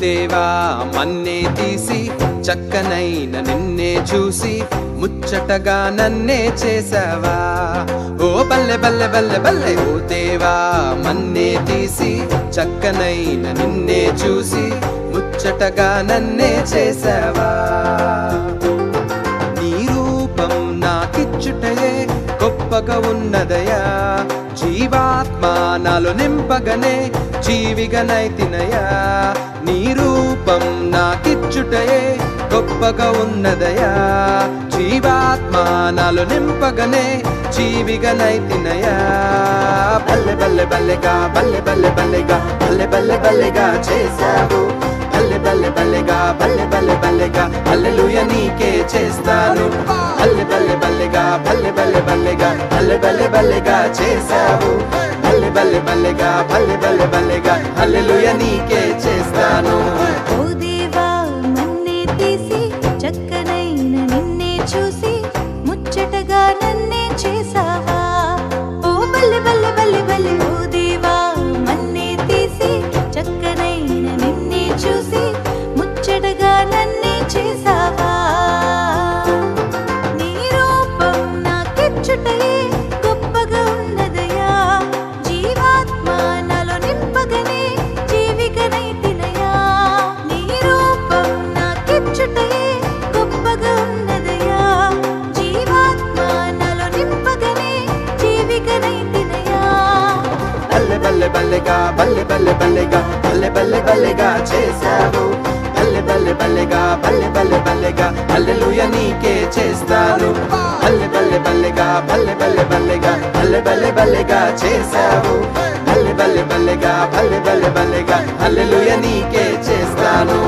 దేవా మన్నే తీసి చక్కనైన నిన్నే చూసి ముచ్చటగా నన్నే చేసావా. ఓ బల్లె బల్లె బల్లె బల్లె ఓ దేవా మన్నే తీసి చక్కనైన నిన్నే చూసి ముచ్చటగా నన్నే చేసావా. నీ రూపం నాకిచ్చుటయే గొప్పగా ఉన్నదయా, జీవాత్మ నాలో నింపగనే జీవిగనైతినయా. నీ రూపం నాకిచ్చుటయే గొప్పగా ఉన్నదయా, జీవాత్మ నాలో నింపగనే జీవిగనైతినయా. బల్లె బల్లె బల్లెగా బల్లె బల్లె బల్లెగా బల్లె బల్లె బల్లెగా చేశావు. బల్లె బల్లె బల్లెగా బల్లె బల్లె బల్లెగా హల్లెలూయా నీకే చేస్తాను. బల్లె బల్లె బల్లెగా బల్లె బల్లె బల్లెగా బల్లె బల్లె బల్లెగా చేశావు. బల్లె బల్లె బల్లెగా బల్లె బల్లె బల్లెగా హల్లెలూయా నీకే చేస్తాను. ఓ దేవా నన్నే తీసి చక్కనైన నిన్నే చూసి ముచ్చటగా నన్నే చేసావా. ఓ బల్లె బల్లె బల్లె బల్లె ఓ దేవా నన్నే తీసి చక్కనైన నిన్నే చూసి ముచ్చటగా నన్నే చేసావా. నీ రూపం నాకిచ్చుటయే గొప్పగా ఉన్నదయా, జీవాత్మ నాలో నింపగనే జీవికనైతినయా. నీ రూపం నాకిచ్చుటయే గొప్పగా ఉన్నదయా, జీవాత్మ నాలో నింపగనే జీవికనైతినయా. బల్లె బల్లె బల్లెగా బల్లె బల్లె బల్లెగా బల్లె బల్లె బల్లెగా చేశావు. బల్లె బల్లె బల్లెగా బల్లె బల్లె బల్లెగా హల్లెలూయా నీకే చేస్తాను. బల్లె బల్లె బల్లెగా బల్లె బల్లె బల్లెగా బల్లె బల్లె బల్లెగా చేశావు. బల్లె బల్లె బల్లెగా బల్లె బల్లె బల్లెగా హల్లెలూయా నీకే చేస్తాను.